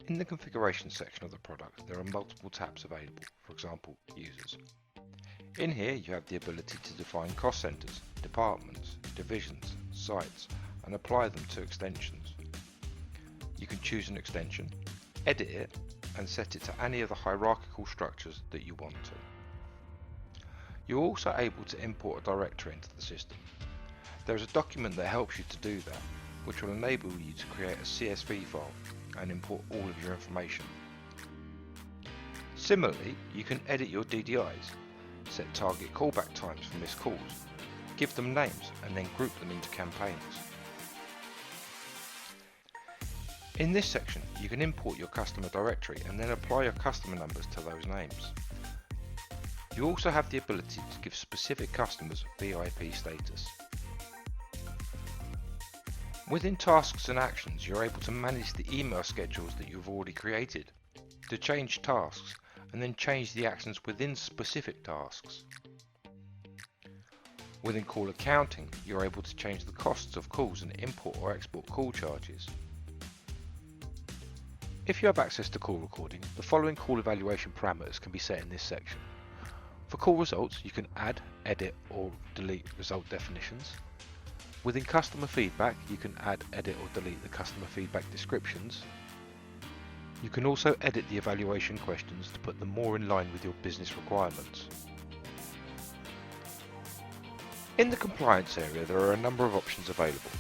In the configuration section of the product, there are multiple tabs available, for example, users. In here you have the ability to define cost centers, departments, divisions, sites, and apply them to extensions. You can choose an extension, edit it, and set it to any of the hierarchical structures that you want to. You're also able to import a directory into the system. There is a document that helps you to do that, which will enable you to create a CSV file and import all of your information. Similarly, you can edit your DDIs, set target callback times for missed calls, give them names, and then group them into campaigns. In this section, you can import your customer directory and then apply your customer numbers to those names. You also have the ability to give specific customers VIP status. Within tasks and actions, you're able to manage the email schedules that you've already created, to change tasks, and then change the actions within specific tasks. Within call accounting, you're able to change the costs of calls and import or export call charges. If you have access to call recording, the following call evaluation parameters can be set in this section. For call results, you can add, edit, or delete result definitions. Within customer feedback, you can add, edit, or delete the customer feedback descriptions. You can also edit the evaluation questions to put them more in line with your business requirements. In the compliance area, there are a number of options available.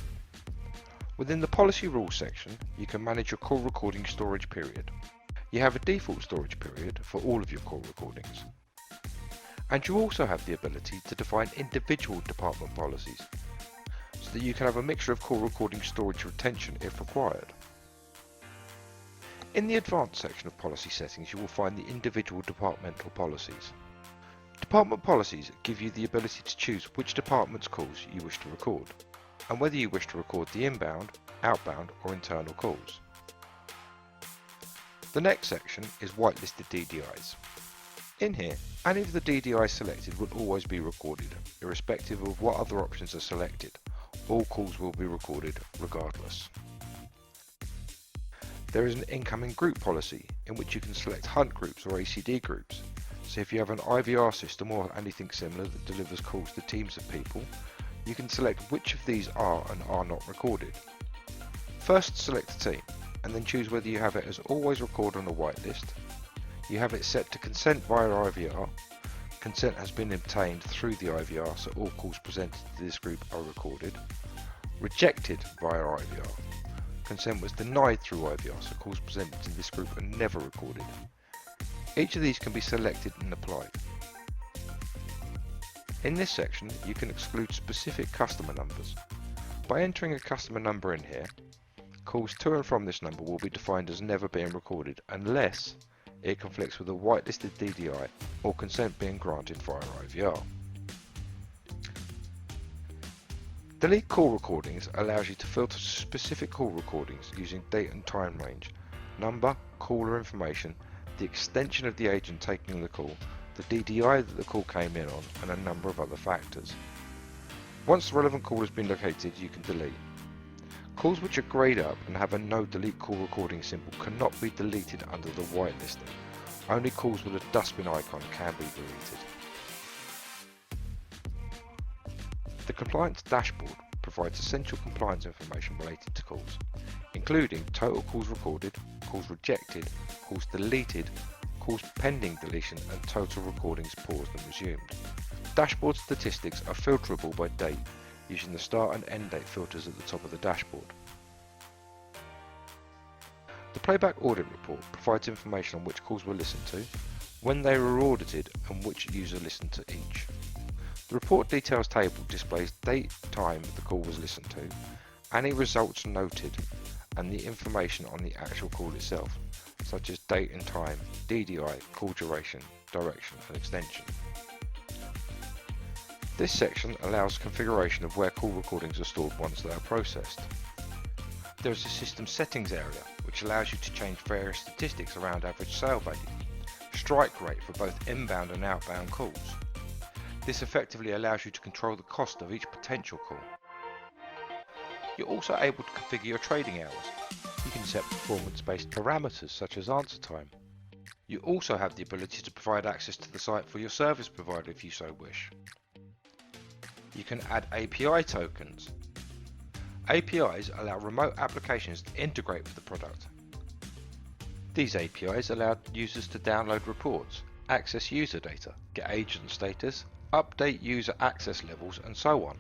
Within the policy rules section, you can manage your call recording storage period. You have a default storage period for all of your call recordings. And you also have the ability to define individual department policies, so that you can have a mixture of call recording storage retention if required. In the advanced section of policy settings, you will find the individual departmental policies. Department policies give you the ability to choose which department's calls you wish to record, and whether you wish to record the inbound, outbound, or internal calls. The next section is whitelisted DDIs. In here, any of the DDIs selected will always be recorded, irrespective of what other options are selected. All calls will be recorded regardless. There is an incoming group policy in which you can select hunt groups or ACD groups. So if you have an IVR system or anything similar that delivers calls to teams of people, you can select which of these are and are not recorded. First select a team and then choose whether you have it as always record on a whitelist. You have it set to consent via IVR. Consent has been obtained through the IVR, so all calls presented to this group are recorded. Rejected via IVR. Consent was denied through IVR, so calls presented to this group are never recorded. Each of these can be selected and applied. In this section, you can exclude specific customer numbers. By entering a customer number in here, calls to and from this number will be defined as never being recorded unless it conflicts with a whitelisted DDI or consent being granted via IVR. Delete call recordings allows you to filter specific call recordings using date and time range, number, caller information, the extension of the agent taking the call, the DDI that the call came in on, and a number of other factors. Once the relevant call has been located, you can delete. Calls which are greyed up and have a no delete call recording symbol cannot be deleted under the whitelisting. Only calls with a dustbin icon can be deleted. The compliance dashboard provides essential compliance information related to calls, including total calls recorded, calls rejected, calls deleted, calls pending deletion, and total recordings paused and resumed. Dashboard statistics are filterable by date using the start and end date filters at the top of the dashboard. The playback audit report provides information on which calls were listened to, when they were audited, and which user listened to each. The report details table displays date, time the call was listened to, any results noted, and the information on the actual call itself, such as date and time, DDI, call duration, direction, and extension. This section allows configuration of where call recordings are stored once they are processed. There is a system settings area which allows you to change various statistics around average sale value, strike rate for both inbound and outbound calls. This effectively allows you to control the cost of each potential call. You're also able to configure your trading hours. You can set performance-based parameters such as answer time. You also have the ability to provide access to the site for your service provider if you so wish. You can add API tokens. APIs allow remote applications to integrate with the product. These APIs allow users to download reports, access user data, get agent status, update user access levels, and so on.